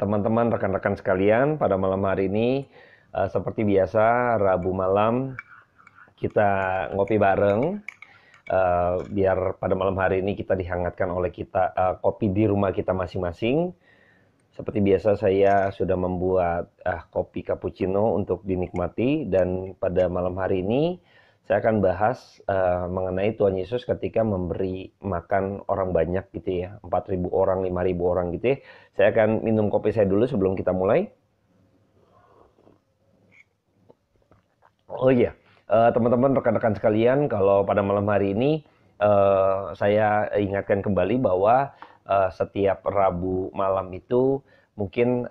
teman-teman, rekan-rekan sekalian, pada malam hari ini seperti biasa Rabu malam kita ngopi bareng. Biar pada malam hari ini kita dihangatkan oleh kopi di rumah kita masing-masing. Seperti biasa saya sudah membuat kopi cappuccino untuk dinikmati, dan pada malam hari ini saya akan bahas mengenai Tuhan Yesus ketika memberi makan orang banyak gitu ya, 4.000 orang, 5.000 orang gitu ya. Saya akan minum kopi saya dulu sebelum kita mulai. Oh iya, teman-teman, rekan-rekan sekalian, kalau pada malam hari ini saya ingatkan kembali bahwa setiap Rabu malam itu mungkin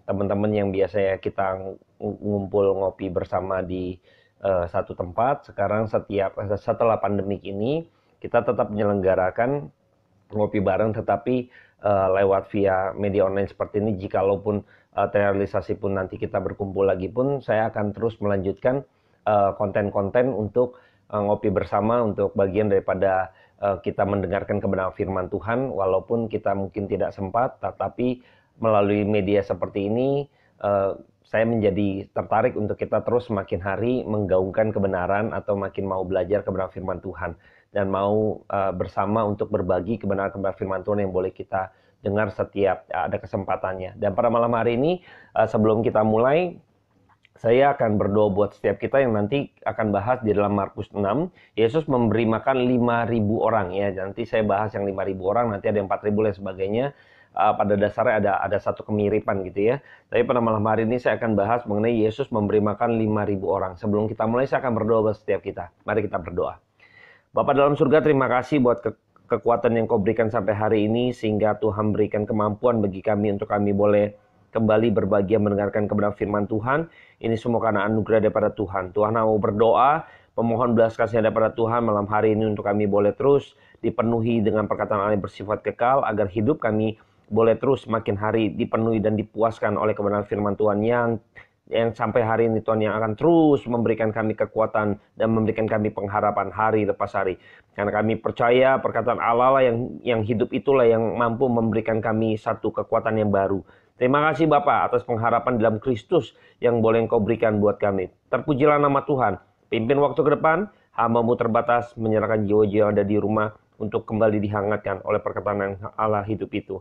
teman-teman yang biasanya kita ngumpul ngopi bersama di satu tempat, sekarang setelah pandemik ini kita tetap menyelenggarakan ngopi bareng, tetapi lewat via media online seperti ini. Jikalaupun terrealisasi pun nanti kita berkumpul lagi pun, saya akan terus melanjutkan konten-konten untuk ngopi bersama, untuk bagian daripada kita mendengarkan kebenaran firman Tuhan. Walaupun kita mungkin tidak sempat, tetapi melalui media seperti ini saya menjadi tertarik untuk kita terus semakin hari menggaungkan kebenaran, atau makin mau belajar kebenaran firman Tuhan, dan mau bersama untuk berbagi kebenaran-kebenaran firman Tuhan yang boleh kita dengar setiap ada kesempatannya. Dan pada malam hari ini sebelum kita mulai, saya akan berdoa buat setiap kita yang nanti akan bahas di dalam Markus 6. Yesus memberi makan 5.000 orang ya. Nanti saya bahas yang 5.000 orang, nanti ada yang 4.000 dan sebagainya. Pada dasarnya ada satu kemiripan gitu ya. Tapi pada malam hari ini saya akan bahas mengenai Yesus memberi makan 5.000 orang. Sebelum kita mulai, saya akan berdoa buat setiap kita. Mari kita berdoa. Bapa dalam surga, terima kasih buat kekuatan yang Kau berikan sampai hari ini, sehingga Tuhan berikan kemampuan bagi kami untuk kami boleh kembali berbahagia mendengarkan kebenaran firman Tuhan. Ini semua karena anugerah daripada Tuhan. Tuhan mau berdoa, memohon belas kasih daripada Tuhan malam hari ini untuk kami boleh terus dipenuhi dengan perkataan Allah yang bersifat kekal, agar hidup kami boleh terus makin hari dipenuhi dan dipuaskan oleh kebenaran firman Tuhan yang sampai hari ini Tuhan, yang akan terus memberikan kami kekuatan dan memberikan kami pengharapan hari lepas hari. Karena kami percaya perkataan Allah yang hidup itulah yang mampu memberikan kami satu kekuatan yang baru. Terima kasih Bapa atas pengharapan dalam Kristus yang boleh Engkau berikan buat kami. Terpujilah nama Tuhan. Pimpin waktu ke depan, hamba-Mu terbatas menyerahkan jiwa-jiwa yang ada di rumah untuk kembali dihangatkan oleh perkataan Allah hidup itu.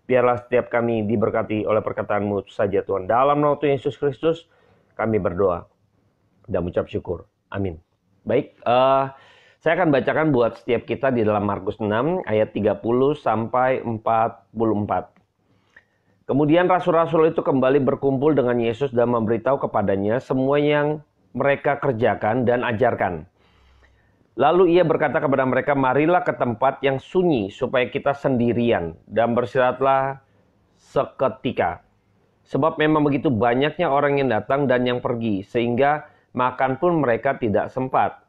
Biarlah setiap kami diberkati oleh perkataan-Mu saja Tuhan. Dalam nama Tuhan Yesus Kristus kami berdoa dan mengucap syukur. Amin. Baik, saya akan bacakan buat setiap kita di dalam Markus 6 ayat 30 sampai 44. Kemudian rasul-rasul itu kembali berkumpul dengan Yesus dan memberitahu kepadanya semua yang mereka kerjakan dan ajarkan. Lalu ia berkata kepada mereka, marilah ke tempat yang sunyi supaya kita sendirian dan beristirahatlah seketika. Sebab memang begitu banyaknya orang yang datang dan yang pergi, sehingga makan pun mereka tidak sempat.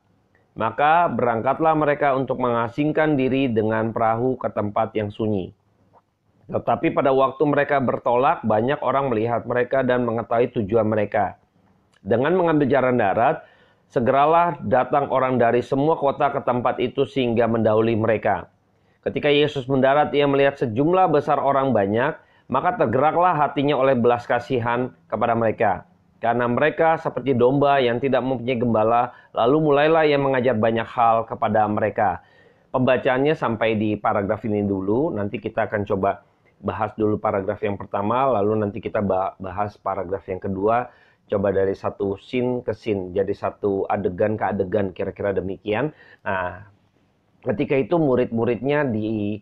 Maka berangkatlah mereka untuk mengasingkan diri dengan perahu ke tempat yang sunyi. Tetapi pada waktu mereka bertolak, banyak orang melihat mereka dan mengetahui tujuan mereka. Dengan mengambil jalan darat, segeralah datang orang dari semua kota ke tempat itu sehingga mendahului mereka. Ketika Yesus mendarat, ia melihat sejumlah besar orang banyak, maka tergeraklah hatinya oleh belas kasihan kepada mereka. Karena mereka seperti domba yang tidak mempunyai gembala, lalu mulailah ia mengajar banyak hal kepada mereka. Pembacaannya sampai di paragraf ini dulu, nanti kita akan coba bahas dulu paragraf yang pertama, lalu nanti kita bahas paragraf yang kedua. Coba dari satu scene ke scene, jadi satu adegan ke adegan, kira-kira demikian. Nah, ketika itu murid-muridnya di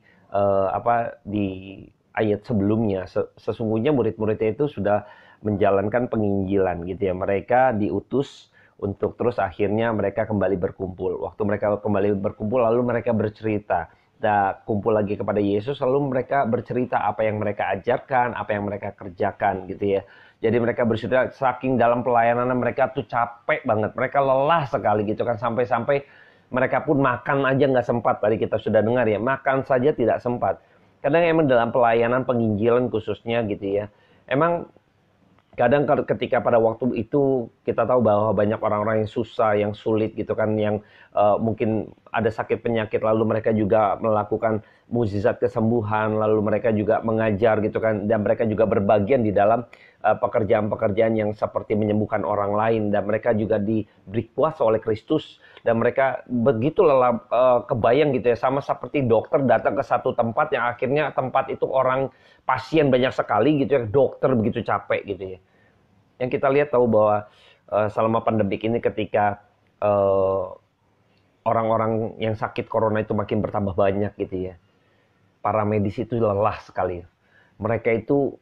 ayat sebelumnya, sesungguhnya murid-muridnya itu sudah menjalankan penginjilan gitu ya. Mereka diutus untuk terus akhirnya mereka kembali berkumpul. Waktu mereka kembali berkumpul, lalu mereka bercerita. Kita kumpul lagi kepada Yesus, lalu mereka bercerita apa yang mereka ajarkan, apa yang mereka kerjakan gitu ya. Jadi mereka bercerita saking dalam pelayanan mereka tuh capek banget, mereka lelah sekali gitu kan, sampai-sampai mereka pun makan aja nggak sempat. Tadi kita sudah dengar ya, makan saja tidak sempat. Kadang emang dalam pelayanan penginjilan khususnya gitu ya, emang kadang ketika pada waktu itu Kita tahu bahwa banyak orang-orang yang susah, yang sulit gitu kan, yang mungkin ada sakit penyakit, lalu mereka juga melakukan mukjizat kesembuhan, lalu mereka juga mengajar gitu kan, dan mereka juga berbagian di dalam pekerjaan-pekerjaan yang seperti menyembuhkan orang lain, dan mereka juga diberi kuasa oleh Kristus, dan mereka begitu lelah, kebayang gitu ya, sama seperti dokter datang ke satu tempat yang akhirnya tempat itu orang pasien banyak sekali gitu ya, dokter begitu capek gitu ya. Yang kita lihat tahu bahwa selama pandemik ini ketika eh, orang-orang yang sakit corona itu makin bertambah banyak gitu ya, para medis itu lelah sekali. Mereka itu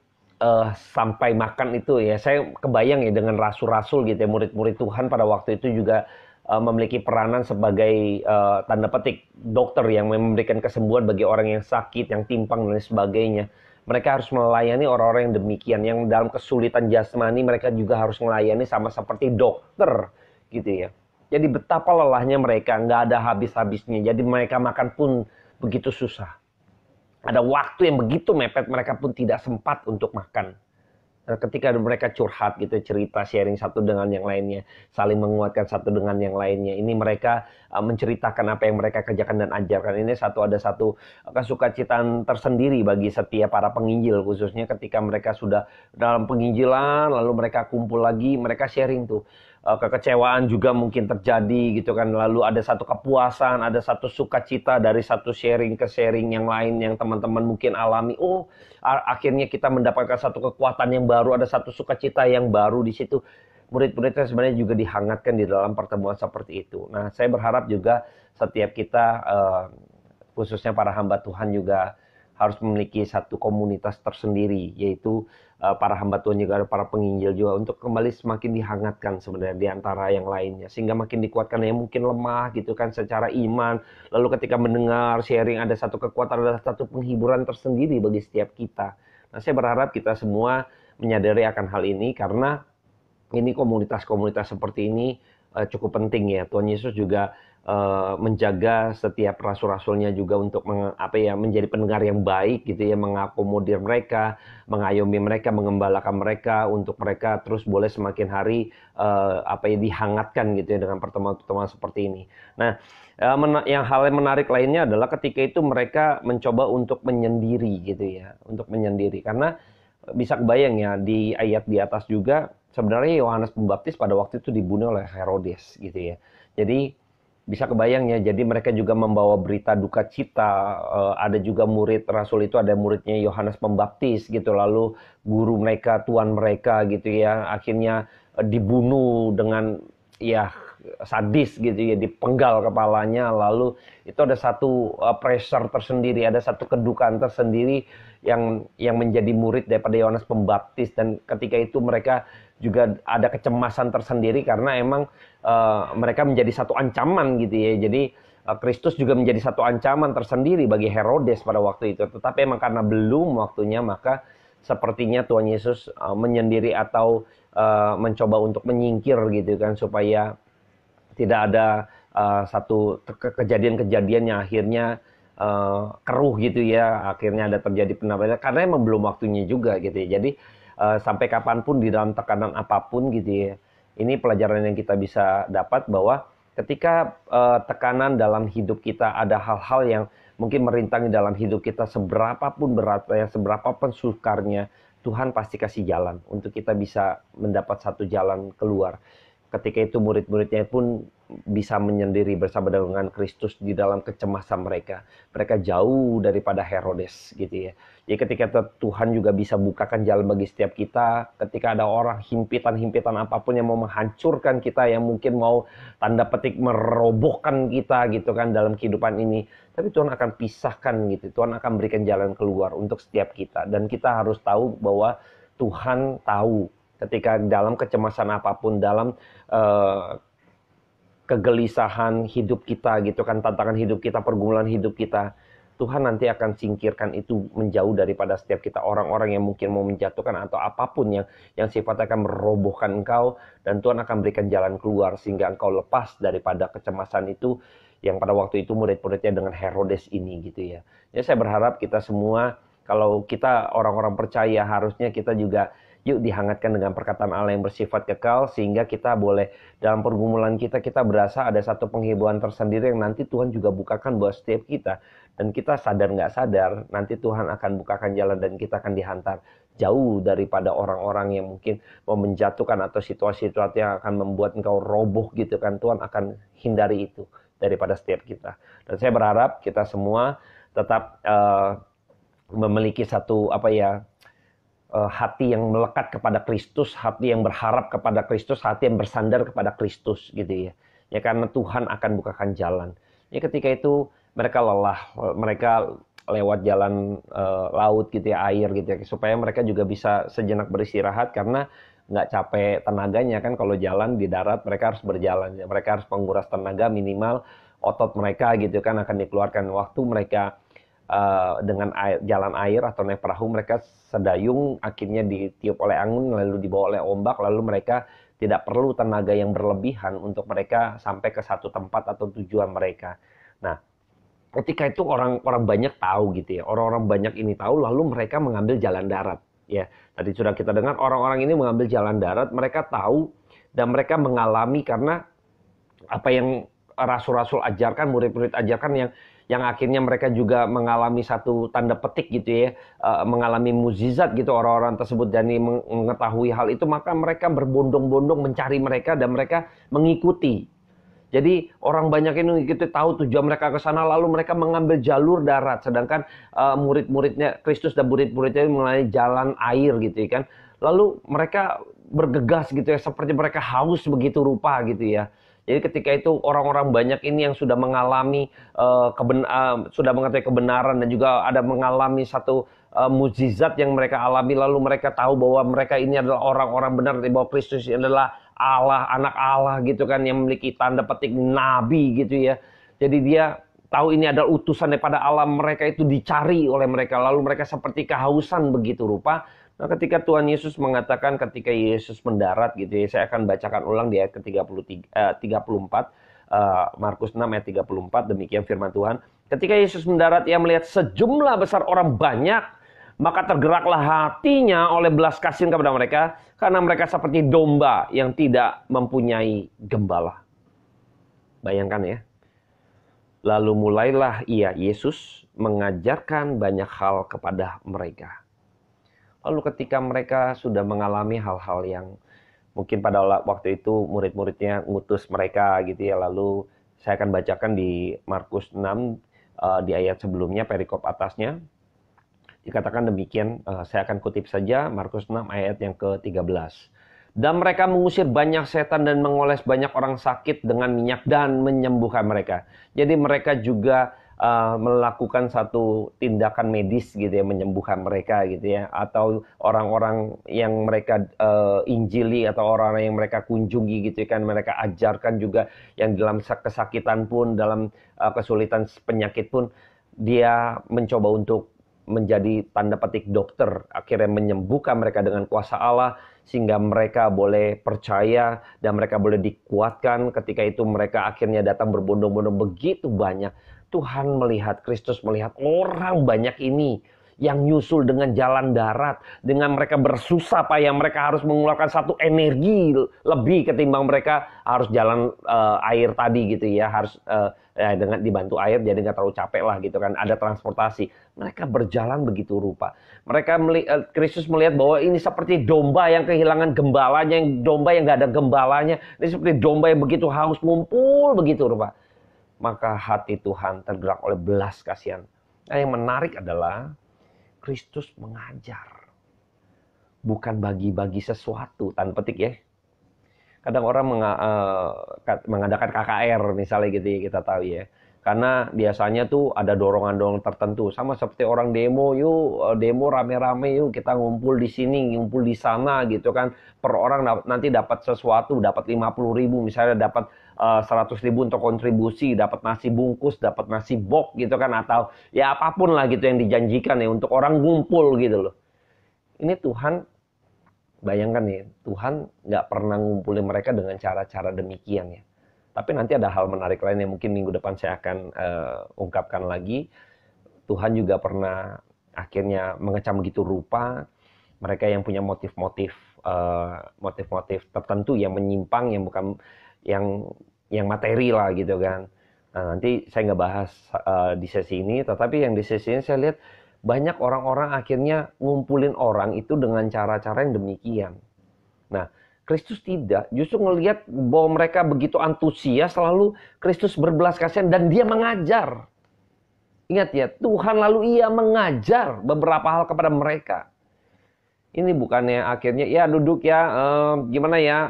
sampai makan itu ya, saya kebayang ya dengan rasul-rasul gitu ya, murid-murid Tuhan pada waktu itu juga memiliki peranan sebagai tanda petik dokter yang memberikan kesembuhan bagi orang yang sakit, yang timpang dan sebagainya. Mereka harus melayani orang-orang yang demikian, yang dalam kesulitan jasmani mereka juga harus melayani sama seperti dokter gitu ya. Jadi betapa lelahnya mereka, nggak ada habis-habisnya. Jadi mereka makan pun begitu susah. Ada waktu yang begitu mepet, mereka pun tidak sempat untuk makan. Ketika mereka curhat gitu, cerita, sharing satu dengan yang lainnya, saling menguatkan satu dengan yang lainnya. Ini mereka menceritakan apa yang mereka kerjakan dan ajarkan. Ini ada satu kesukacitaan tersendiri bagi setiap para penginjil, khususnya ketika mereka sudah dalam penginjilan, lalu mereka kumpul lagi, mereka sharing tuh. Kekecewaan juga mungkin terjadi gitu kan, lalu ada satu kepuasan, ada satu sukacita dari satu sharing ke sharing yang lain yang teman-teman mungkin alami. Oh, akhirnya kita mendapatkan satu kekuatan yang baru, ada satu sukacita yang baru di situ. Murid-muridnya sebenarnya juga dihangatkan di dalam pertemuan seperti itu. Nah, saya berharap juga setiap kita, khususnya para hamba Tuhan juga harus memiliki satu komunitas tersendiri, yaitu para hamba Tuhan juga, para penginjil juga, untuk kembali semakin dihangatkan sebenarnya di antara yang lainnya, sehingga makin dikuatkan yang mungkin lemah gitu kan secara iman. Lalu ketika mendengar sharing, ada satu kekuatan, ada satu penghiburan tersendiri bagi setiap kita. Nah, saya berharap kita semua menyadari akan hal ini, karena ini komunitas-komunitas seperti ini cukup penting ya. Tuhan Yesus juga menjaga setiap rasul-rasulnya juga untuk menjadi pendengar yang baik gitu ya, mengakomodir mereka, mengayomi mereka, mengembalakan mereka, untuk mereka terus boleh semakin hari dihangatkan gitu ya dengan pertemuan-pertemuan seperti ini. Nah, yang hal yang menarik lainnya adalah ketika itu mereka mencoba untuk menyendiri gitu ya, untuk menyendiri, karena bisa kebayang ya di ayat di atas juga, sebenarnya Yohanes Pembaptis pada waktu itu dibunuh oleh Herodes gitu ya. Jadi bisa kebayang ya, jadi mereka juga membawa berita duka cita. Ada juga murid rasul itu, ada muridnya Yohanes Pembaptis gitu, lalu guru mereka, tuan mereka gitu ya, akhirnya dibunuh dengan ya sadis gitu ya, dipenggal kepalanya. Lalu itu ada satu pressure tersendiri, ada satu kedukaan tersendiri yang menjadi murid daripada Yohanes Pembaptis, dan ketika itu mereka juga ada kecemasan tersendiri karena emang mereka menjadi satu ancaman gitu ya. Jadi Kristus juga menjadi satu ancaman tersendiri bagi Herodes pada waktu itu. Tetapi emang karena belum waktunya, maka sepertinya Tuhan Yesus menyendiri atau mencoba untuk menyingkir gitu kan, supaya tidak ada satu kejadian-kejadian yang akhirnya keruh gitu ya, akhirnya ada terjadi penampilan, karena emang belum waktunya juga gitu ya. Jadi sampai kapanpun di dalam tekanan apapun gitu ya, ini pelajaran yang kita bisa dapat, bahwa ketika tekanan dalam hidup kita, ada hal-hal yang mungkin merintangi dalam hidup kita, seberapapun beratnya, seberapapun sukarnya, Tuhan pasti kasih jalan untuk kita bisa mendapat satu jalan keluar. Ketika itu murid-muridnya pun bisa menyendiri bersama dengan Kristus di dalam kecemasan mereka. Mereka jauh daripada Herodes gitu ya. Jadi ketika Tuhan juga bisa bukakan jalan bagi setiap kita, ketika ada orang himpitan-himpitan apapun yang mau menghancurkan kita, yang mungkin mau tanda petik merobohkan kita gitu kan dalam kehidupan ini, tapi Tuhan akan pisahkan gitu. Tuhan akan berikan jalan keluar untuk setiap kita, dan kita harus tahu bahwa Tuhan tahu ketika dalam kecemasan apapun, dalam kegelisahan hidup kita gitu kan, tantangan hidup kita, pergumulan hidup kita, Tuhan nanti akan singkirkan itu menjauh daripada setiap kita, orang-orang yang mungkin mau menjatuhkan atau apapun yang sifatnya akan merobohkan engkau, dan Tuhan akan berikan jalan keluar sehingga engkau lepas daripada kecemasan itu yang pada waktu itu murid-muridnya dengan Herodes ini gitu ya. Jadi saya berharap kita semua, kalau kita orang-orang percaya, harusnya kita juga Yuk dihangatkan dengan perkataan Allah yang bersifat kekal, sehingga kita boleh dalam pergumulan kita berasa ada satu penghiburan tersendiri yang nanti Tuhan juga bukakan buat setiap kita. Dan kita sadar nggak sadar, nanti Tuhan akan bukakan jalan dan kita akan dihantar jauh daripada orang-orang yang mungkin mau menjatuhkan atau situasi-situasi yang akan membuat engkau roboh gitu kan. Tuhan akan hindari itu daripada setiap kita. Dan saya berharap kita semua tetap memiliki satu hati yang melekat kepada Kristus, hati yang berharap kepada Kristus, hati yang bersandar kepada Kristus gitu ya. Ya karena Tuhan akan bukakan jalan. Ya ketika itu mereka lelah, mereka lewat jalan laut gitu ya, air gitu ya, supaya mereka juga bisa sejenak beristirahat karena nggak capek tenaganya kan. Kalau jalan di darat mereka harus berjalan, ya. Mereka harus menguras tenaga, minimal otot mereka gitu kan akan dikeluarkan. Waktu mereka dengan jalan air atau naik perahu, mereka sedayung, akhirnya ditiup oleh angin, lalu dibawa oleh ombak, lalu mereka tidak perlu tenaga yang berlebihan untuk mereka sampai ke satu tempat atau tujuan mereka. Nah, ketika itu orang-orang banyak tahu gitu ya, orang-orang banyak ini tahu, lalu mereka mengambil jalan darat. Ya, tadi sudah kita dengar orang-orang ini mengambil jalan darat, mereka tahu dan mereka mengalami karena apa yang rasul-rasul ajarkan, murid-murid ajarkan yang akhirnya mereka juga mengalami satu tanda petik gitu ya, mengalami mukjizat gitu orang-orang tersebut, dan mengetahui hal itu, maka mereka berbondong-bondong mencari mereka dan mereka mengikuti. Jadi orang banyak ini kita tahu tujuan mereka ke sana, lalu mereka mengambil jalur darat, sedangkan murid-muridnya Kristus dan murid-muridnya melalui jalan air gitu ya kan. Lalu mereka bergegas gitu ya, seperti mereka haus begitu rupa gitu ya. Jadi ketika itu orang-orang banyak ini yang sudah mengalami sudah mengetahui kebenaran dan juga ada mengalami satu mukjizat yang mereka alami, lalu mereka tahu bahwa mereka ini adalah orang-orang benar, bahwa Kristus ini adalah Allah, anak Allah gitu kan, yang memiliki tanda petik nabi gitu ya. Jadi dia tahu ini adalah utusan daripada Allah, mereka itu dicari oleh mereka, lalu mereka seperti kehausan begitu rupa. Nah, ketika Tuhan Yesus mengatakan, ketika Yesus mendarat gitu ya, saya akan bacakan ulang di ayat ke-34, Markus 6 ayat 34, demikian firman Tuhan. Ketika Yesus mendarat, ia melihat sejumlah besar orang banyak, maka tergeraklah hatinya oleh belas kasihan kepada mereka, karena mereka seperti domba yang tidak mempunyai gembala. Bayangkan ya. Lalu mulailah Yesus mengajarkan banyak hal kepada mereka. Lalu ketika mereka sudah mengalami hal-hal yang mungkin pada waktu itu murid-muridnya ngutus mereka gitu ya. Lalu saya akan bacakan di Markus 6 di ayat sebelumnya, perikop atasnya. Dikatakan demikian, saya akan kutip saja Markus 6 ayat yang ke-13. Dan mereka mengusir banyak setan dan mengoles banyak orang sakit dengan minyak dan menyembuhkan mereka. Jadi mereka juga melakukan satu tindakan medis gitu ya, menyembuhkan mereka gitu ya, atau orang-orang yang mereka injili atau orang-orang yang mereka kunjungi gitu kan, mereka ajarkan juga, yang dalam kesakitan pun, dalam kesulitan penyakit pun, dia mencoba untuk menjadi tanda petik dokter, akhirnya menyembuhkan mereka dengan kuasa Allah, sehingga mereka boleh percaya dan mereka boleh dikuatkan. Ketika itu mereka akhirnya datang berbondong-bondong begitu banyak. Tuhan melihat, Kristus melihat orang banyak ini yang nyusul dengan jalan darat, dengan mereka bersusah payah, mereka harus mengeluarkan satu energi lebih ketimbang mereka harus jalan air tadi gitu ya, harus dengan dibantu air jadi nggak terlalu capek lah gitu kan, ada transportasi. Mereka berjalan begitu rupa. Mereka Kristus melihat bahwa ini seperti domba yang kehilangan gembalanya, yang domba yang nggak ada gembalanya, ini seperti domba yang begitu haus, ngumpul begitu rupa. Maka hati Tuhan tergerak oleh belas kasihan. Nah, yang menarik adalah Kristus mengajar, bukan bagi-bagi sesuatu, tanda petik ya. Kadang orang mengadakan KKR misalnya gitu ya, kita tahu ya. Karena biasanya tuh ada dorongan-dorongan tertentu, sama seperti orang demo, yuk demo rame-rame, yuk kita ngumpul di sini, ngumpul di sana gitu kan. Per orang nanti dapat sesuatu, dapat 50.000 misalnya, dapat 100.000 untuk kontribusi, dapat nasi bungkus, dapat nasi box gitu kan, atau ya apapun lah gitu yang dijanjikan ya untuk orang ngumpul gitu loh. Ini Tuhan, bayangkan nih, Tuhan nggak pernah ngumpulin mereka dengan cara-cara demikian ya. Tapi nanti ada hal menarik lain yang mungkin minggu depan saya akan ungkapkan lagi. Tuhan juga pernah akhirnya mengecam begitu rupa. Mereka yang punya motif-motif tertentu yang menyimpang, yang bukan yang materi lah gitu kan. Nah, nanti saya nggak bahas di sesi ini, tetapi yang di sesi ini saya lihat banyak orang-orang akhirnya ngumpulin orang itu dengan cara-cara yang demikian. Nah, Kristus tidak, justru ngelihat bahwa mereka begitu antusias, selalu Kristus berbelas kasihan dan dia mengajar. Ingat ya, Tuhan lalu ia mengajar beberapa hal kepada mereka. Ini bukannya akhirnya ya duduk ya gimana ya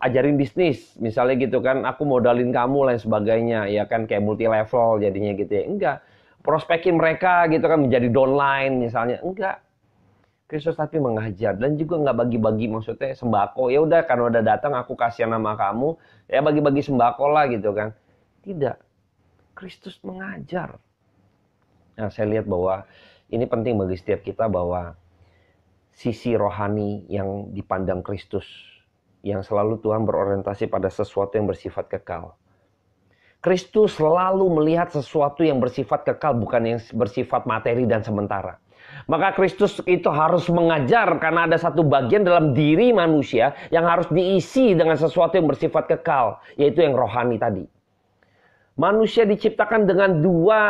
ajarin bisnis misalnya gitu kan, aku modalin kamu lain sebagainya ya kan, kayak multi level jadinya gitu ya. Enggak, prospekin mereka gitu kan menjadi downline misalnya, enggak. Kristus tapi mengajar dan juga nggak bagi-bagi, maksudnya sembako ya udah karena udah datang aku kasihan sama kamu ya bagi-bagi sembako lah gitu kan. Tidak, Kristus mengajar. Nah, saya lihat bahwa ini penting bagi setiap kita, bahwa sisi rohani yang dipandang Kristus, yang selalu Tuhan berorientasi pada sesuatu yang bersifat kekal. Kristus selalu melihat sesuatu yang bersifat kekal, bukan yang bersifat materi dan sementara. Maka Kristus itu harus mengajar karena ada satu bagian dalam diri manusia yang harus diisi dengan sesuatu yang bersifat kekal, yaitu yang rohani tadi. Manusia diciptakan dengan dua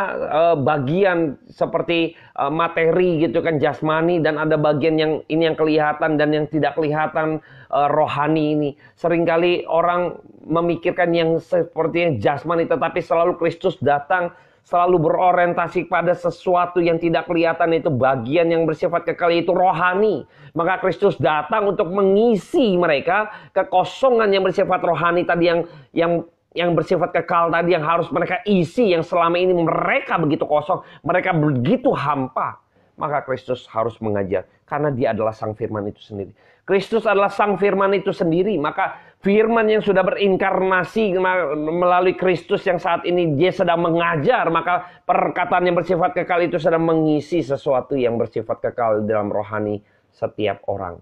bagian seperti materi gitu kan, jasmani, dan ada bagian yang ini yang kelihatan dan yang tidak kelihatan, rohani ini. Seringkali orang memikirkan yang seperti jasmani, tetapi selalu Kristus datang selalu berorientasi pada sesuatu yang tidak kelihatan, itu bagian yang bersifat kekal, yaitu rohani. Maka Kristus datang untuk mengisi mereka kekosongan yang bersifat rohani tadi, yang bersifat kekal tadi, yang harus mereka isi, yang selama ini mereka begitu kosong, mereka begitu hampa. Maka Kristus harus mengajar, karena dia adalah Sang Firman itu sendiri. Kristus adalah Sang Firman itu sendiri, maka Firman yang sudah berinkarnasi melalui Kristus yang saat ini dia sedang mengajar, maka perkataan yang bersifat kekal itu sedang mengisi sesuatu yang bersifat kekal dalam rohani setiap orang.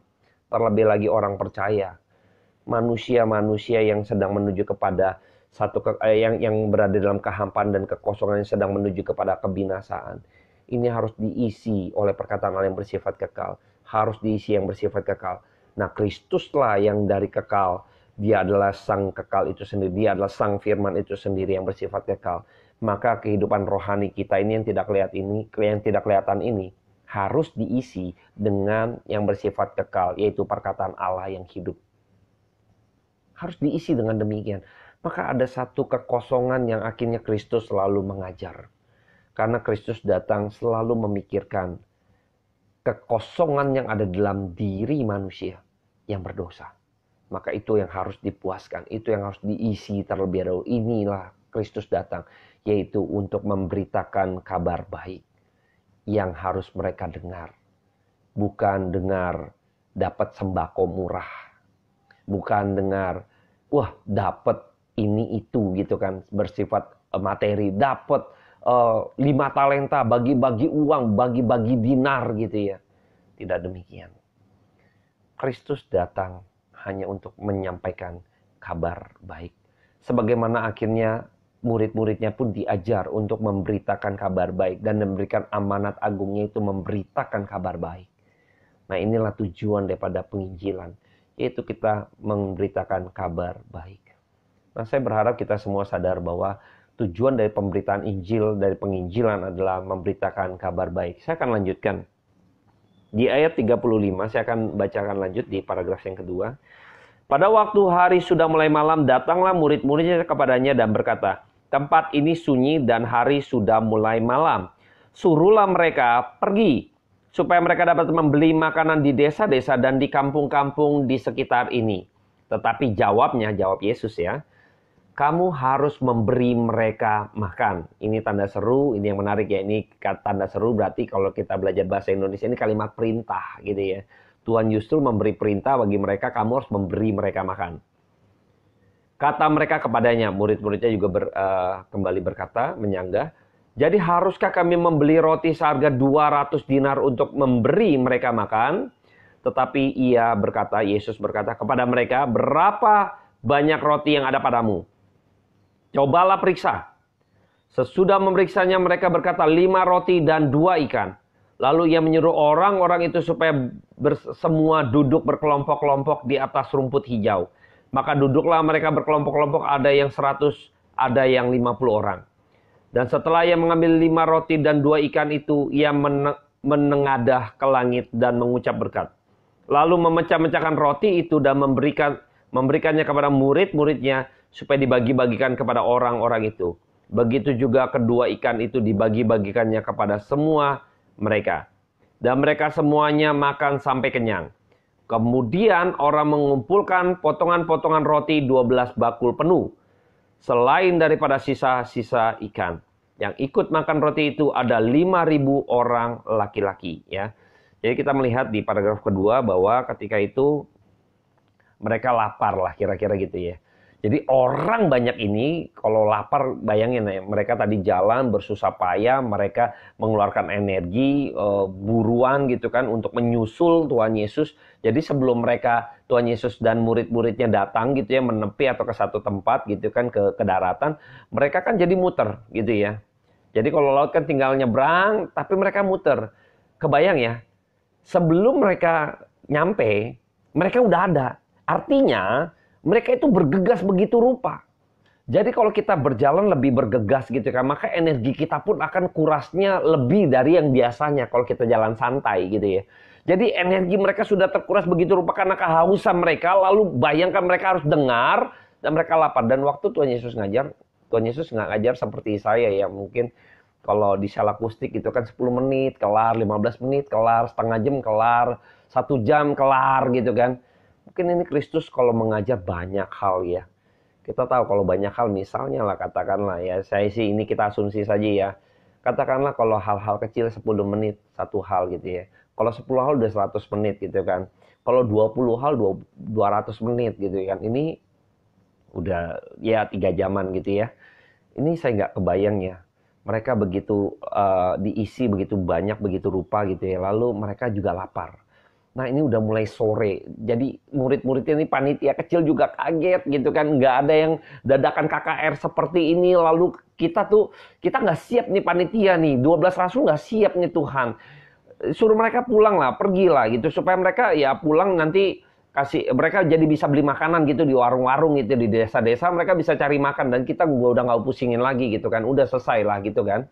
Terlebih lagi orang percaya, manusia-manusia yang sedang menuju kepada yang berada dalam kehampaan dan kekosongan, yang sedang menuju kepada kebinasaan. Ini harus diisi oleh perkataan Allah yang bersifat kekal. Harus diisi yang bersifat kekal. Nah, Kristuslah yang dari kekal. Dia adalah Sang kekal itu sendiri. Dia adalah Sang Firman itu sendiri yang bersifat kekal. Maka kehidupan rohani kita ini yang tidak kelihatan ini harus diisi dengan yang bersifat kekal, yaitu perkataan Allah yang hidup. Harus diisi dengan demikian. Maka ada satu kekosongan yang akhirnya Kristus selalu mengajar. Karena Kristus datang selalu memikirkan kekosongan yang ada dalam diri manusia yang berdosa. Maka itu yang harus dipuaskan, itu yang harus diisi terlebih dahulu. Inilah Kristus datang, yaitu untuk memberitakan kabar baik yang harus mereka dengar. Bukan dengar dapat sembako murah. Bukan dengar, wah dapat ini itu gitu kan, bersifat materi, dapat 5 talenta, bagi-bagi uang, bagi-bagi dinar gitu ya. Tidak demikian. Kristus datang hanya untuk menyampaikan kabar baik. Sebagaimana akhirnya murid-muridnya pun diajar untuk memberitakan kabar baik dan memberikan amanat agungnya itu memberitakan kabar baik. Nah, inilah tujuan daripada penginjilan, yaitu kita memberitakan kabar baik. Nah, saya berharap kita semua sadar bahwa tujuan dari pemberitaan Injil, dari penginjilan adalah memberitakan kabar baik. Saya akan lanjutkan. Di ayat 35, saya akan bacakan lanjut di paragraf yang kedua. Pada waktu hari sudah mulai malam, datanglah murid-muridnya kepadanya dan berkata, tempat ini sunyi dan hari sudah mulai malam. Suruhlah mereka pergi, supaya mereka dapat membeli makanan di desa-desa dan di kampung-kampung di sekitar ini. Tetapi jawab Yesus ya, kamu harus memberi mereka makan. Ini tanda seru, ini yang menarik ya. Ini tanda seru berarti kalau kita belajar bahasa Indonesia ini kalimat perintah gitu ya. Tuhan justru memberi perintah bagi mereka, kamu harus memberi mereka makan. Kata mereka kepadanya, murid-muridnya juga kembali berkata, menyanggah, jadi haruskah kami membeli roti seharga 200 dinar untuk memberi mereka makan? Tetapi Yesus berkata kepada mereka, berapa banyak roti yang ada padamu? Cobalah periksa. Sesudah memeriksanya mereka berkata 5 roti dan 2 ikan. Lalu ia menyuruh orang-orang itu supaya semua duduk berkelompok-kelompok di atas rumput hijau. Maka duduklah mereka berkelompok-kelompok, ada yang 100, ada yang 50 orang. Dan setelah ia mengambil 5 roti dan 2 ikan itu, ia menengadah ke langit dan mengucap berkat. Lalu memecah-mecahkan roti itu dan memberikannya kepada murid-muridnya supaya dibagi-bagikan kepada orang-orang itu. Begitu juga kedua ikan itu dibagi-bagikannya kepada semua mereka. Dan mereka semuanya makan sampai kenyang. Kemudian orang mengumpulkan potongan-potongan roti 12 bakul penuh. Selain daripada sisa-sisa ikan. Yang ikut makan roti itu ada 5.000 orang laki-laki. Ya. Jadi kita melihat di paragraf kedua bahwa ketika itu mereka lapar lah kira-kira gitu ya. Jadi orang banyak ini kalau lapar, bayangin ya, mereka tadi jalan bersusah payah, mereka mengeluarkan energi buruan gitu kan untuk menyusul Tuhan Yesus. Jadi sebelum mereka Tuhan Yesus dan murid-muridnya datang gitu ya, menepi atau ke satu tempat gitu kan ke daratan, mereka kan jadi muter gitu ya. Jadi kalau laut kan tinggal nyebrang, tapi mereka muter. Kebayang ya, sebelum mereka nyampe, mereka udah ada. Artinya mereka itu bergegas begitu rupa. Jadi kalau kita berjalan lebih bergegas gitu kan, maka energi kita pun akan kurasnya lebih dari yang biasanya kalau kita jalan santai gitu ya. Jadi energi mereka sudah terkuras begitu rupa karena kehausan mereka, lalu bayangkan mereka harus dengar dan mereka lapar. Dan waktu Tuhan Yesus ngajar, Tuhan Yesus nggak ngajar seperti saya ya, mungkin kalau di Salakustik itu kan 10 menit kelar, 15 menit kelar, setengah jam kelar, 1 jam kelar gitu kan. Mungkin ini Kristus kalau mengajar banyak hal ya. Kita tahu kalau banyak hal, misalnya lah katakanlah ya, saya sih ini kita asumsi saja ya. Katakanlah kalau hal-hal kecil 10 menit satu hal gitu ya. Kalau 10 hal udah 100 menit gitu kan. Kalau 20 hal 200 menit gitu kan. Ini udah ya 3 jaman gitu ya. Ini saya nggak kebayang ya. Mereka begitu diisi begitu banyak, begitu rupa gitu ya. Lalu mereka juga lapar. Nah ini udah mulai sore, jadi murid-muridnya ini panitia kecil juga kaget gitu kan. Nggak ada yang dadakan KKR seperti ini, lalu kita nggak siap nih panitia nih, 12 rasul nggak siap nih Tuhan. Suruh mereka pulang lah, pergilah gitu, supaya mereka ya pulang nanti mereka jadi bisa beli makanan gitu di warung-warung gitu, di desa-desa mereka bisa cari makan, dan kita udah nggak pusingin lagi gitu kan, udah selesai lah gitu kan.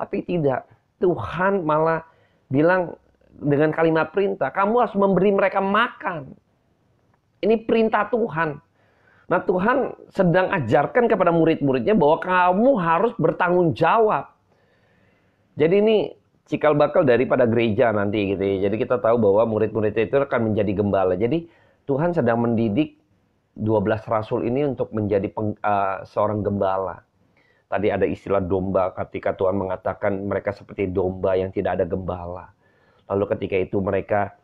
Tapi tidak, Tuhan malah bilang, dengan kalimat perintah, kamu harus memberi mereka makan. Ini perintah Tuhan. Nah Tuhan sedang ajarkan kepada murid-muridnya bahwa kamu harus bertanggung jawab. Jadi ini cikal bakal daripada gereja nanti gitu ya. Jadi kita tahu bahwa murid-muridnya itu akan menjadi gembala. Jadi Tuhan sedang mendidik 12 rasul ini untuk menjadi seorang gembala. Tadi ada istilah domba, ketika Tuhan mengatakan mereka seperti domba yang tidak ada gembala. Lalu ketika itu mereka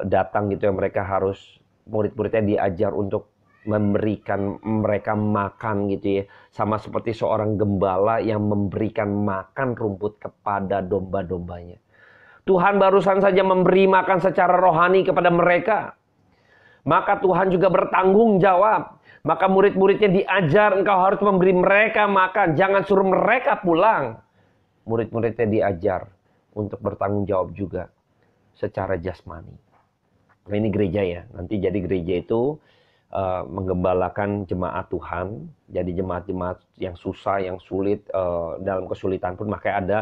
datang gitu ya, mereka harus, murid-muridnya diajar untuk memberikan mereka makan gitu ya. Sama seperti seorang gembala yang memberikan makan rumput kepada domba-dombanya. Tuhan barusan saja memberi makan secara rohani kepada mereka. Maka Tuhan juga bertanggung jawab. Maka murid-muridnya diajar, engkau harus memberi mereka makan. Jangan suruh mereka pulang. Murid-muridnya diajar untuk bertanggung jawab juga secara jasmani. Nah ini gereja ya. Nanti jadi gereja itu menggembalakan jemaat Tuhan. Jadi jemaat-jemaat yang susah, yang sulit, dalam kesulitan pun makanya ada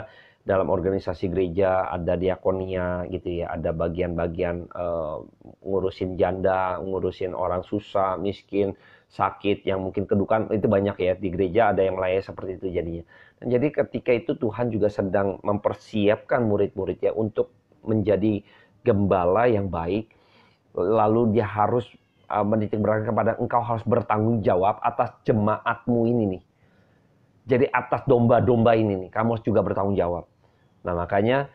dalam organisasi gereja, ada diakonia gitu ya. Ada bagian-bagian ngurusin janda, ngurusin orang susah, miskin, sakit, yang mungkin kedukaan, itu banyak ya di gereja, ada yang melayani seperti itu jadinya. Dan jadi ketika itu Tuhan juga sedang mempersiapkan murid-muridnya untuk menjadi gembala yang baik. Lalu dia harus menitik beratkan kepada engkau harus bertanggung jawab atas jemaatmu ini nih. Jadi atas domba-domba ini nih, kamu harus juga bertanggung jawab. Nah makanya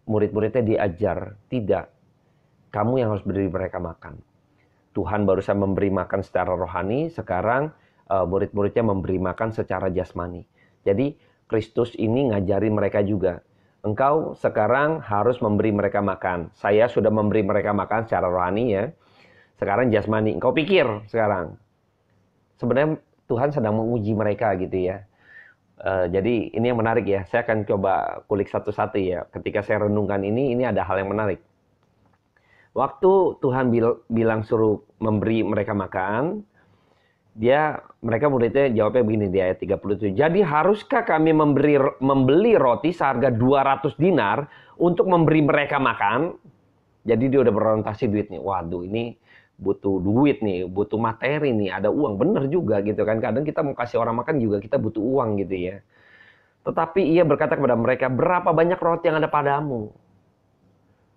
murid-muridnya diajar, tidak, kamu yang harus beri mereka makan. Tuhan barusan memberi makan secara rohani, sekarang murid-muridnya memberi makan secara jasmani. Jadi Kristus ini ngajari mereka juga. Engkau sekarang harus memberi mereka makan. Saya sudah memberi mereka makan secara rohani ya. Sekarang jasmani. Engkau pikir sekarang. Sebenarnya Tuhan sedang menguji mereka gitu ya. Jadi ini yang menarik ya. Saya akan coba kulik satu-satu ya. Ketika saya renungkan ini ada hal yang menarik. Waktu Tuhan bilang suruh memberi mereka makan, mereka muridnya jawabnya begini di ayat 37. Jadi haruskah kami membeli roti seharga 200 dinar untuk memberi mereka makan? Jadi dia udah berorientasi duit nih. Waduh, ini butuh duit nih, butuh materi nih, ada uang. Bener juga gitu kan. Kadang kita mau kasih orang makan juga kita butuh uang gitu ya. Tetapi ia berkata kepada mereka, berapa banyak roti yang ada padamu?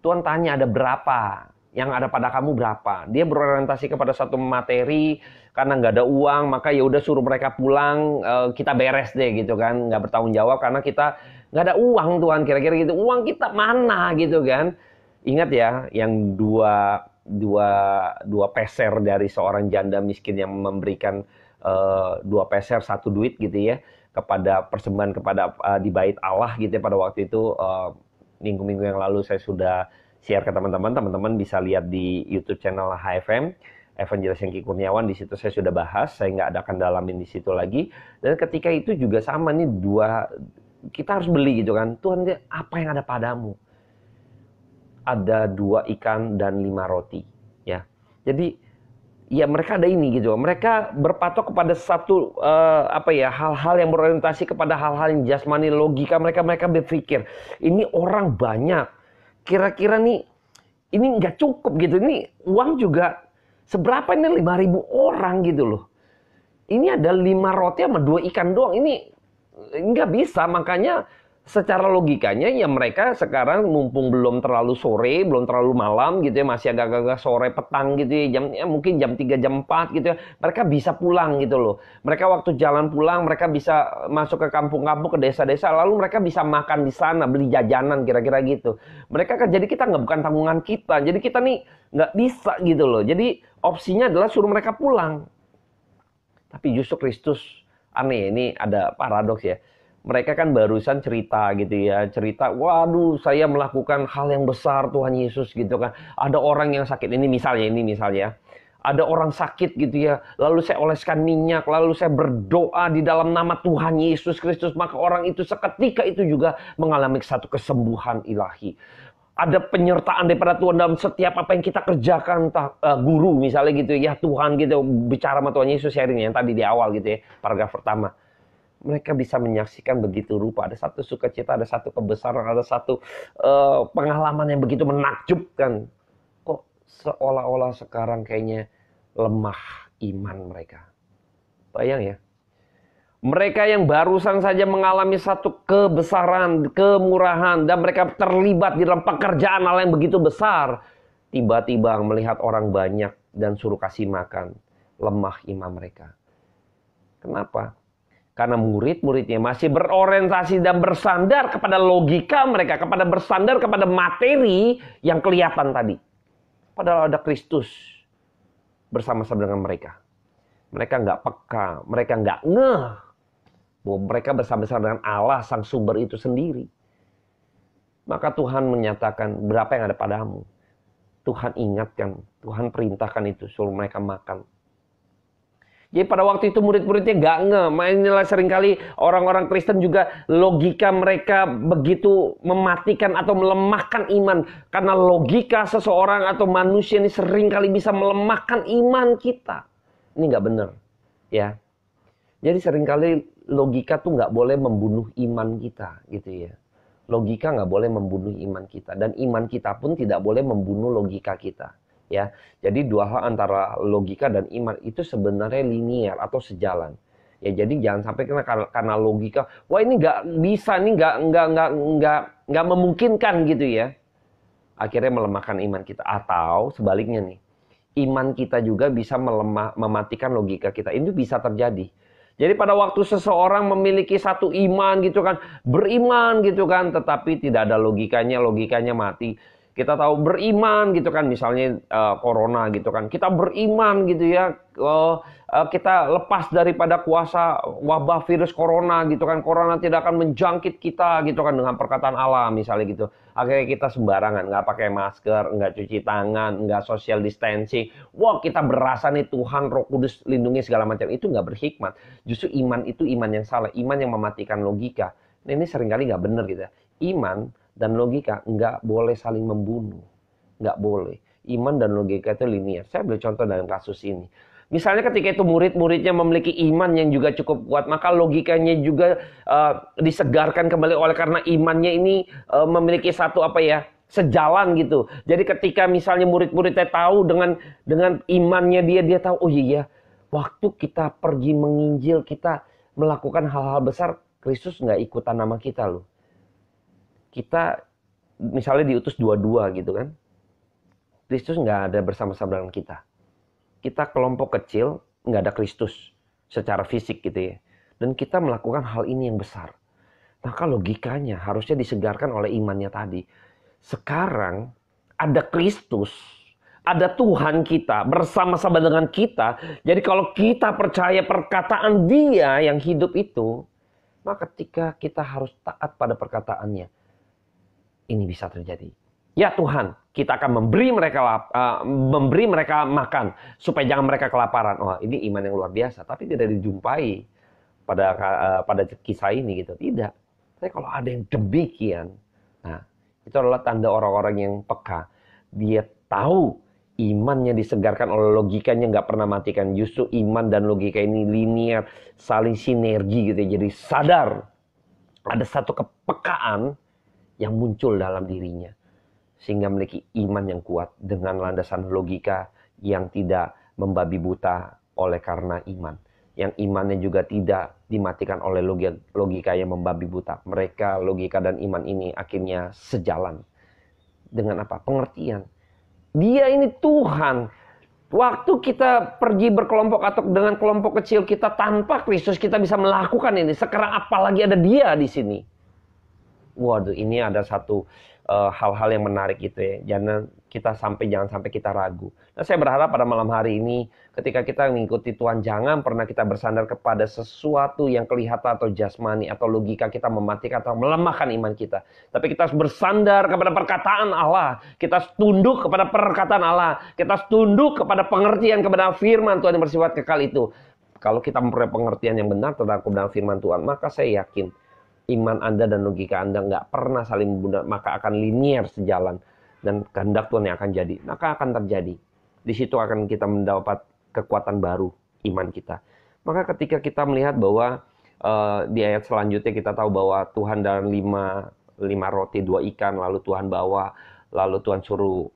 Tuhan tanya ada berapa? Yang ada pada kamu berapa? Dia berorientasi kepada satu materi, karena nggak ada uang, maka ya udah suruh mereka pulang, kita beres deh gitu kan, nggak bertanggung jawab karena kita nggak ada uang Tuhan, kira-kira gitu. Uang kita mana gitu kan? Ingat ya, yang dua peser dari seorang janda miskin yang memberikan 2 peser 1 duit gitu ya, kepada persembahan kepada di bait Allah gitu ya, pada waktu itu minggu-minggu yang lalu saya sudah share ke teman-teman bisa lihat di YouTube channel HFM, Evangelis Hengki Kurniawan, di situ saya sudah bahas, saya nggak akan dalamin di situ lagi. Dan ketika itu juga sama nih, kita harus beli gitu kan. Tuhan, apa yang ada padamu? Ada 2 ikan dan 5 roti, ya. Jadi ya mereka ada ini gitu. Mereka berpatok kepada satu hal-hal yang berorientasi kepada hal-hal yang jasmani, logika. Mereka berpikir ini orang banyak. Kira-kira nih, ini nggak cukup gitu. Ini uang juga seberapa ini 5.000 orang gitu loh. Ini ada 5 roti sama 2 ikan doang. Ini nggak bisa, makanya secara logikanya ya mereka sekarang mumpung belum terlalu sore, belum terlalu malam gitu ya, masih agak-agak sore petang gitu ya, mungkin jam 3, jam 4 gitu ya, mereka bisa pulang gitu loh. Mereka waktu jalan pulang, mereka bisa masuk ke kampung-kampung, ke desa-desa, lalu mereka bisa makan di sana, beli jajanan kira-kira gitu. Mereka kan, jadi kita bukan tanggungan kita, jadi kita nih nggak bisa gitu loh. Jadi opsinya adalah suruh mereka pulang. Tapi justru Kristus aneh, ini ada paradoks ya. Mereka kan barusan cerita gitu ya, waduh saya melakukan hal yang besar Tuhan Yesus gitu kan. Ada orang yang sakit, ini misalnya. Ada orang sakit gitu ya, lalu saya oleskan minyak, lalu saya berdoa di dalam nama Tuhan Yesus Kristus, maka orang itu seketika itu juga mengalami satu kesembuhan ilahi. Ada penyertaan daripada Tuhan dalam setiap apa yang kita kerjakan, guru misalnya gitu ya, Tuhan gitu, bicara sama Tuhan Yesus, sharing yang tadi di awal gitu ya, paragraf pertama. Mereka bisa menyaksikan begitu rupa. Ada satu sukacita, ada satu kebesaran, ada satu pengalaman yang begitu menakjubkan. Kok seolah-olah sekarang kayaknya lemah iman mereka. Bayang ya. Mereka yang barusan saja mengalami satu kebesaran, kemurahan, dan mereka terlibat di dalam pekerjaan Allah yang begitu besar. Tiba-tiba melihat orang banyak dan suruh kasih makan. Lemah iman mereka. Kenapa? Karena murid-muridnya masih berorientasi dan bersandar kepada logika mereka, bersandar kepada materi yang kelihatan tadi. Padahal ada Kristus bersama-sama dengan mereka. Mereka nggak peka, mereka nggak ngeh bahwa mereka bersama-sama dengan Allah, sang sumber itu sendiri. Maka Tuhan menyatakan, berapa yang ada padamu? Tuhan ingatkan, Tuhan perintahkan itu, suruh mereka makan. Jadi pada waktu itu murid-muridnya gak ngeh. Inilah seringkali orang-orang Kristen juga logika mereka begitu mematikan atau melemahkan iman. Karena logika seseorang atau manusia ini seringkali bisa melemahkan iman kita. Ini gak benar. Ya. Jadi seringkali logika tuh gak boleh membunuh iman kita gitu ya. Logika gak boleh membunuh iman kita. Dan iman kita pun tidak boleh membunuh logika kita. Ya, jadi dua hal antara logika dan iman itu sebenarnya linear atau sejalan. Ya, jadi jangan sampai karena logika, wah ini nggak bisa, ini nggak memungkinkan gitu ya. Akhirnya melemahkan iman kita. Atau sebaliknya nih, iman kita juga bisa mematikan logika kita. Itu bisa terjadi. Jadi pada waktu seseorang memiliki satu iman gitu kan, beriman gitu kan, tetapi tidak ada logikanya mati. Kita tahu beriman gitu kan, misalnya corona gitu kan. Kita beriman gitu ya, kita lepas daripada kuasa wabah virus corona gitu kan. Corona tidak akan menjangkit kita gitu kan dengan perkataan Allah misalnya gitu. Akhirnya kita sembarangan, nggak pakai masker, nggak cuci tangan, nggak social distancing. Wah, kita berasa nih Tuhan Roh Kudus lindungi segala macam. Itu nggak berhikmat. Justru iman itu iman yang salah, iman yang mematikan logika. Nah, ini seringkali nggak benar gitu. Iman dan logika nggak boleh saling membunuh. Nggak boleh. Iman dan logika itu linear. Saya ambil contoh dalam kasus ini. Misalnya ketika itu murid-muridnya memiliki iman yang juga cukup kuat, maka logikanya juga disegarkan kembali oleh karena imannya ini memiliki satu sejalan gitu. Jadi ketika misalnya murid-muridnya tahu dengan imannya dia tahu, oh iya, waktu kita pergi menginjil, kita melakukan hal-hal besar, Kristus nggak ikutan nama kita loh. Kita misalnya diutus dua-dua gitu kan. Kristus nggak ada bersama-sama dengan kita. Kita kelompok kecil, nggak ada Kristus secara fisik gitu ya. Dan kita melakukan hal ini yang besar. Maka logikanya harusnya disegarkan oleh imannya tadi. Sekarang ada Kristus, ada Tuhan kita bersama-sama dengan kita. Jadi kalau kita percaya perkataan Dia yang hidup itu, maka ketika kita harus taat pada perkataannya, ini bisa terjadi. Ya Tuhan, kita akan memberi mereka makan supaya jangan mereka kelaparan. Oh, ini iman yang luar biasa, tapi tidak dijumpai pada kisah ini gitu. Tidak. Tapi kalau ada yang demikian, nah itu adalah tanda orang-orang yang peka. Dia tahu imannya disegarkan oleh logikanya, nggak pernah matikan. Justru iman dan logika ini linear, saling sinergi gitu. Jadi sadar ada satu kepekaan yang muncul dalam dirinya. Sehingga memiliki iman yang kuat dengan landasan logika yang tidak membabi buta oleh karena iman. Yang imannya juga tidak dimatikan oleh logika yang membabi buta. Mereka, logika dan iman ini akhirnya sejalan. Dengan apa? Pengertian. Dia ini Tuhan. Waktu kita pergi berkelompok atau dengan kelompok kecil kita tanpa Kristus, kita bisa melakukan ini. Sekarang apalagi ada Dia di sini. Waduh, ini ada satu hal-hal yang menarik gitu ya. Jangan sampai kita ragu. Nah, saya berharap pada malam hari ini ketika kita mengikuti Tuhan, jangan pernah kita bersandar kepada sesuatu yang kelihatan atau jasmani atau logika kita mematikan atau melemahkan iman kita. Tapi kita harus bersandar kepada perkataan Allah. Kita tunduk kepada perkataan Allah. Kita tunduk kepada pengertian kepada firman Tuhan yang bersifat kekal itu. Kalau kita memperoleh pengertian yang benar terhadap kebenaran firman Tuhan, maka saya yakin iman Anda dan logika Anda nggak pernah saling membunuh, maka akan linear sejalan. Dan kehendak Tuhan yang akan jadi, maka akan terjadi. Di situ akan kita mendapat kekuatan baru, iman kita. Maka ketika kita melihat bahwa di ayat selanjutnya kita tahu bahwa Tuhan dan lima roti, 2 ikan, lalu Tuhan bawa, lalu Tuhan suruh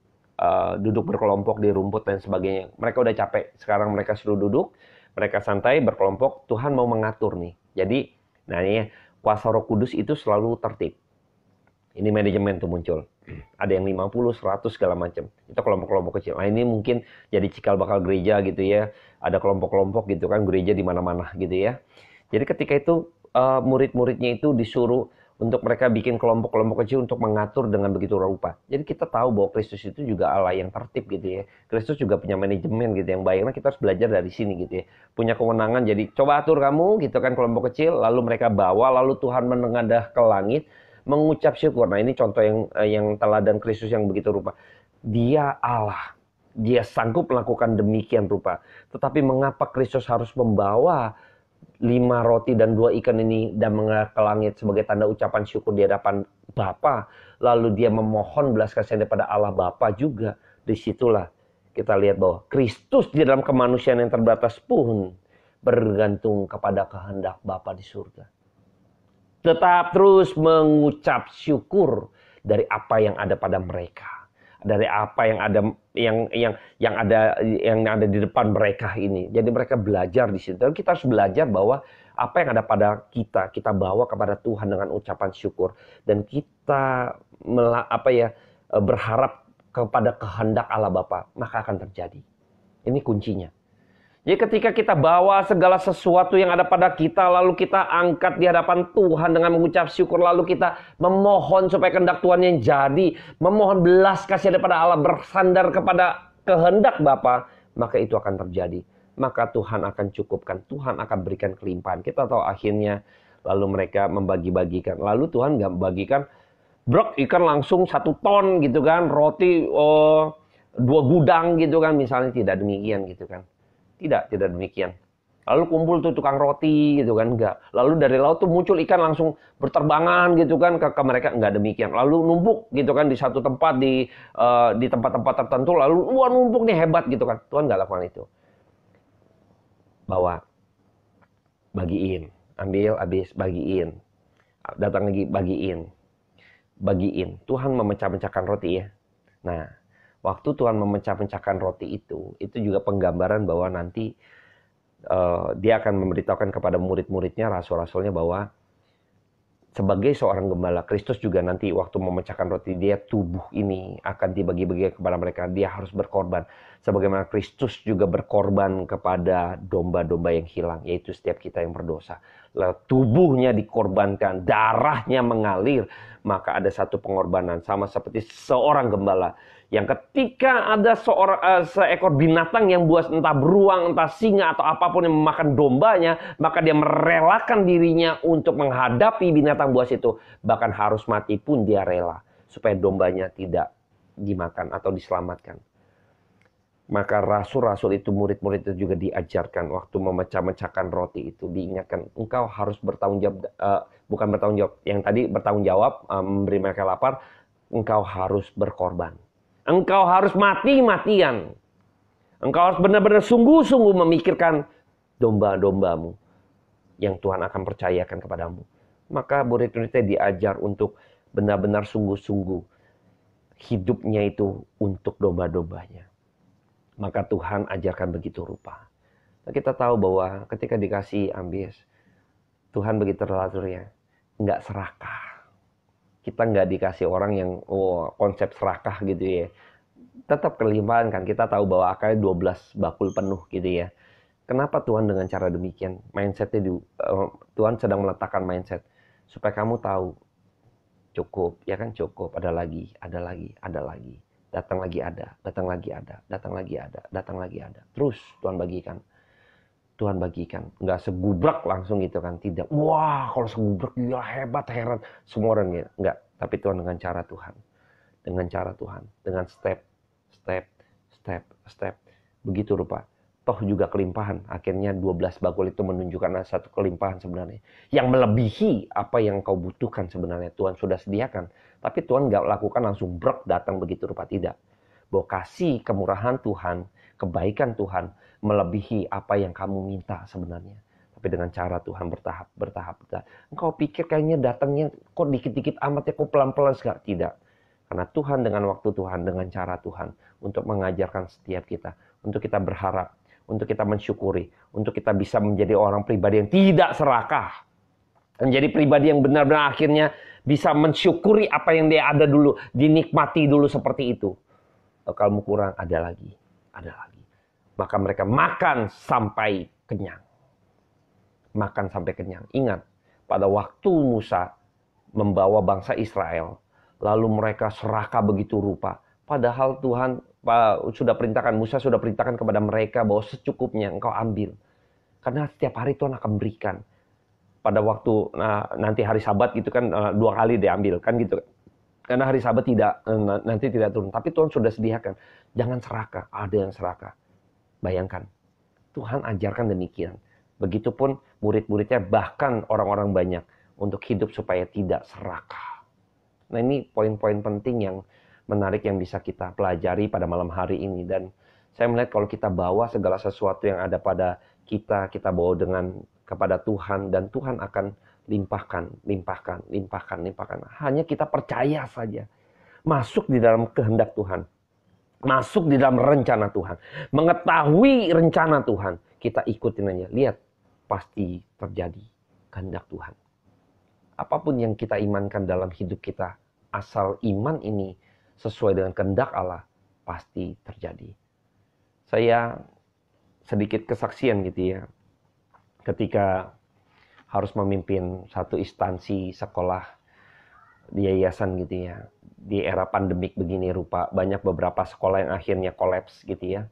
duduk berkelompok di rumput dan sebagainya. Mereka udah capek, sekarang mereka suruh duduk, mereka santai berkelompok, Tuhan mau mengatur nih. Jadi, nah ini kuasa Roh Kudus itu selalu tertib. Ini manajemen tuh muncul. Ada yang 50, 100 segala macam. Itu kelompok-kelompok kecil. Nah, ini mungkin jadi cikal bakal gereja gitu ya. Ada kelompok-kelompok gitu kan, gereja di mana-mana gitu ya. Jadi ketika itu murid-muridnya itu disuruh untuk mereka bikin kelompok-kelompok kecil untuk mengatur dengan begitu rupa. Jadi kita tahu bahwa Kristus itu juga Allah yang tertib gitu ya. Kristus juga punya manajemen gitu yang baik. Nah, kita harus belajar dari sini gitu ya. Punya kewenangan, jadi coba atur kamu gitu kan kelompok kecil, lalu mereka bawa, lalu Tuhan menengadah ke langit, mengucap syukur. Nah, ini contoh yang teladan Kristus yang begitu rupa. Dia Allah. Dia sanggup melakukan demikian rupa. Tetapi mengapa Kristus harus membawa 5 roti dan 2 ikan ini dan mengarah ke langit sebagai tanda ucapan syukur di hadapan Bapa, lalu dia memohon belas kasihan daripada Allah Bapa juga. Disitulah kita lihat bahwa Kristus di dalam kemanusiaan yang terbatas pun bergantung kepada kehendak Bapa di surga. Tetap terus mengucap syukur dari apa yang ada pada mereka, dari apa yang ada di depan mereka ini. Jadi mereka belajar di situ. Dan kita harus belajar bahwa apa yang ada pada kita bawa kepada Tuhan dengan ucapan syukur, dan kita berharap kepada kehendak Allah Bapa, maka akan terjadi. Ini kuncinya. Jadi ketika kita bawa segala sesuatu yang ada pada kita, lalu kita angkat di hadapan Tuhan dengan mengucap syukur, lalu kita memohon supaya kehendak Tuhan yang jadi, memohon belas kasih daripada Allah, bersandar kepada kehendak Bapa, maka itu akan terjadi. maka Tuhan akan cukupkan, Tuhan akan berikan kelimpahan. Kita tahu akhirnya lalu mereka membagi-bagikan. Lalu Tuhan nggak membagikan brok ikan langsung 1 ton gitu kan, roti 2 gudang gitu kan, misalnya. Tidak demikian gitu kan. Tidak demikian. Lalu kumpul tuh tukang roti gitu kan, enggak. Lalu dari laut tuh muncul ikan langsung berterbangan gitu kan ke mereka, enggak demikian. Lalu numpuk gitu kan di satu tempat di tempat-tempat tertentu, lalu wah numpuk nih hebat gitu kan. Tuhan enggak lakukan itu. Bawa, bagiin, ambil habis bagiin. Datang lagi bagiin. Tuhan memecah-mecahkan roti ya. Nah, waktu Tuhan memecah-mecahkan roti itu juga penggambaran bahwa nanti dia akan memberitahukan kepada murid-muridnya, rasul-rasulnya, bahwa sebagai seorang gembala, Kristus juga nanti waktu memecahkan roti, dia tubuh ini akan dibagi-bagi kepada mereka. Dia harus berkorban. Sebagaimana Kristus juga berkorban kepada domba-domba yang hilang, yaitu setiap kita yang berdosa. Lalu tubuhnya dikorbankan, darahnya mengalir, maka ada satu pengorbanan. Sama seperti seorang gembala yang ketika ada seekor binatang yang buas, entah beruang, entah singa, atau apapun yang memakan dombanya, maka dia merelakan dirinya untuk menghadapi binatang buas itu. Bahkan harus mati pun dia rela, supaya dombanya tidak dimakan atau diselamatkan. Maka rasul-rasul itu, murid-murid itu juga diajarkan waktu memecah-mecahkan roti itu, diingatkan, engkau harus bertanggung jawab, bukan bertanggung jawab, yang tadi bertanggung jawab, memberi mereka lapar, engkau harus berkorban. Engkau harus mati-matian. Engkau harus benar-benar sungguh-sungguh memikirkan domba-dombamu yang Tuhan akan percayakan kepadamu. Maka murid-muridnya diajar untuk benar-benar sungguh-sungguh hidupnya itu untuk domba-dombanya. Maka Tuhan ajarkan begitu rupa. Nah, kita tahu bahwa ketika dikasih ambis, Tuhan begitu teratur ya, nggak serakah. Kita nggak dikasih orang yang konsep serakah gitu ya. Tetap kelimpahan kan. Kita tahu bahwa akalnya 12 bakul penuh gitu ya. Kenapa Tuhan dengan cara demikian? Mindsetnya Tuhan sedang meletakkan mindset supaya kamu tahu cukup, ya kan, cukup. Ada lagi. Datang lagi ada. Terus Tuhan bagikan. Nggak segubrak langsung gitu kan. Tidak, wah kalau segubrak gila hebat, heran. Semua orang gitu. Nggak, tapi Tuhan dengan cara Tuhan. Dengan step. Begitu rupa. Toh juga kelimpahan. Akhirnya 12 bakul itu menunjukkan satu kelimpahan sebenarnya. Yang melebihi apa yang kau butuhkan sebenarnya. Tuhan sudah sediakan. Tapi Tuhan nggak lakukan langsung brek datang begitu rupa. Tidak. Bahwa kasih kemurahan Tuhan, kebaikan Tuhan, melebihi apa yang kamu minta sebenarnya. Tapi dengan cara Tuhan bertahap. Engkau pikir kayaknya datangnya kok dikit-dikit amat ya, kok pelan-pelan segala. Tidak. Karena Tuhan dengan waktu Tuhan, dengan cara Tuhan, untuk mengajarkan setiap kita, untuk kita berharap, untuk kita mensyukuri, untuk kita bisa menjadi orang pribadi yang tidak serakah. Menjadi pribadi yang benar-benar akhirnya bisa mensyukuri apa yang dia ada dulu, dinikmati dulu seperti itu. Kalau kurang, ada lagi. Maka mereka makan sampai kenyang. Ingat, pada waktu Musa membawa bangsa Israel, lalu mereka serakah begitu rupa. Padahal Tuhan Musa sudah perintahkan kepada mereka bahwa secukupnya engkau ambil. Karena setiap hari Tuhan akan berikan. Pada waktu nanti hari Sabat gitu kan 2 kali diambil kan gitu. Karena hari Sabat nanti tidak turun. Tapi Tuhan sudah sediakan. Jangan serakah. Ada yang serakah. Bayangkan. Tuhan ajarkan demikian. Begitupun murid-muridnya, bahkan orang-orang banyak. Untuk hidup supaya tidak serakah. Nah, ini poin-poin penting yang menarik yang bisa kita pelajari pada malam hari ini. Dan saya melihat kalau kita bawa segala sesuatu yang ada pada kita bawa kepada Tuhan. Dan Tuhan akan limpahkan. Hanya kita percaya saja. Masuk di dalam kehendak Tuhan. Masuk di dalam rencana Tuhan. Mengetahui rencana Tuhan. Kita ikutin aja. Lihat. Pasti terjadi kehendak Tuhan. Apapun yang kita imankan dalam hidup kita. Asal iman ini sesuai dengan kehendak Allah. Pasti terjadi. Saya sedikit kesaksian gitu ya. Ketika harus memimpin satu instansi sekolah di yayasan gitu ya. Di era pandemik begini rupa, banyak beberapa sekolah yang akhirnya kolaps gitu ya.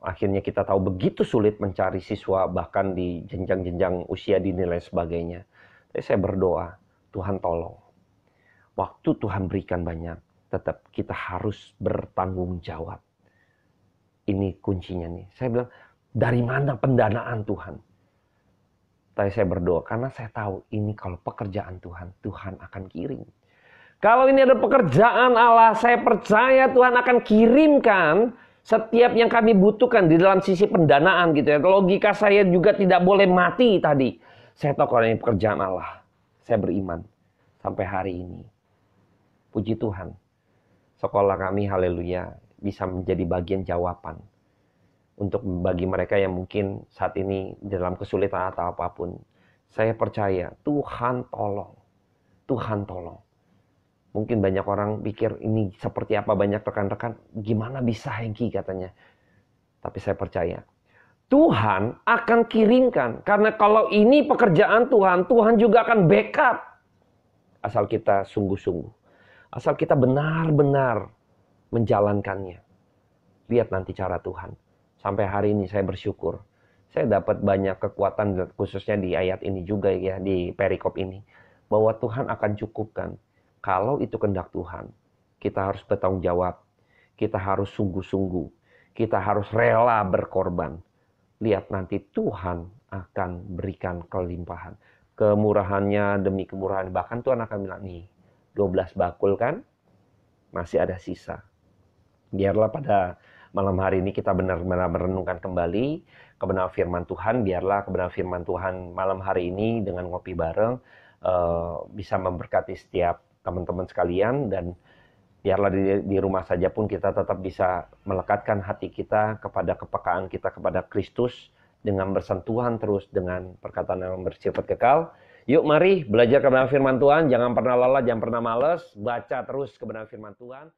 Akhirnya kita tahu begitu sulit mencari siswa bahkan di jenjang-jenjang usia dini dan sebagainya. Tapi saya berdoa, Tuhan tolong. Waktu Tuhan berikan banyak, tetap kita harus bertanggung jawab. Ini kuncinya nih. Saya bilang, dari mana pendanaan Tuhan? Tapi saya berdoa karena saya tahu ini kalau pekerjaan Tuhan, Tuhan akan kirim. Kalau ini ada pekerjaan Allah, saya percaya Tuhan akan kirimkan setiap yang kami butuhkan di dalam sisi pendanaan gitu ya. Logika saya juga tidak boleh mati tadi. Saya tahu kalau ini pekerjaan Allah. Saya beriman sampai hari ini. Puji Tuhan. Sekolah kami, haleluya, bisa menjadi bagian jawaban. Untuk bagi mereka yang mungkin saat ini dalam kesulitan atau apapun. Saya percaya Tuhan tolong. Tuhan tolong. Mungkin banyak orang pikir ini seperti apa, banyak rekan-rekan, gimana bisa Hengki katanya. Tapi saya percaya, Tuhan akan kirimkan. Karena kalau ini pekerjaan Tuhan, Tuhan juga akan backup. Asal kita sungguh-sungguh. Asal kita benar-benar menjalankannya. Lihat nanti cara Tuhan. Sampai hari ini saya bersyukur. Saya dapat banyak kekuatan khususnya di ayat ini juga ya, di perikop ini. Bahwa Tuhan akan cukupkan. Kalau itu kehendak Tuhan, kita harus bertanggung jawab. Kita harus sungguh-sungguh. Kita harus rela berkorban. Lihat nanti Tuhan akan berikan kelimpahan. Kemurahannya demi kemurahan. Bahkan Tuhan akan bilang, nih 12 bakul kan, masih ada sisa. Biarlah pada malam hari ini kita benar-benar merenungkan kembali kebenaran firman Tuhan. Biarlah kebenaran firman Tuhan malam hari ini dengan ngopi bareng bisa memberkati setiap teman-teman sekalian, dan biarlah di rumah saja pun kita tetap bisa melekatkan hati kita kepada kepekaan kita kepada Kristus dengan bersentuhan terus dengan perkataan yang bersifat kekal. Yuk mari belajar kebenaran firman Tuhan, jangan pernah lelah, jangan pernah malas, baca terus kebenaran firman Tuhan.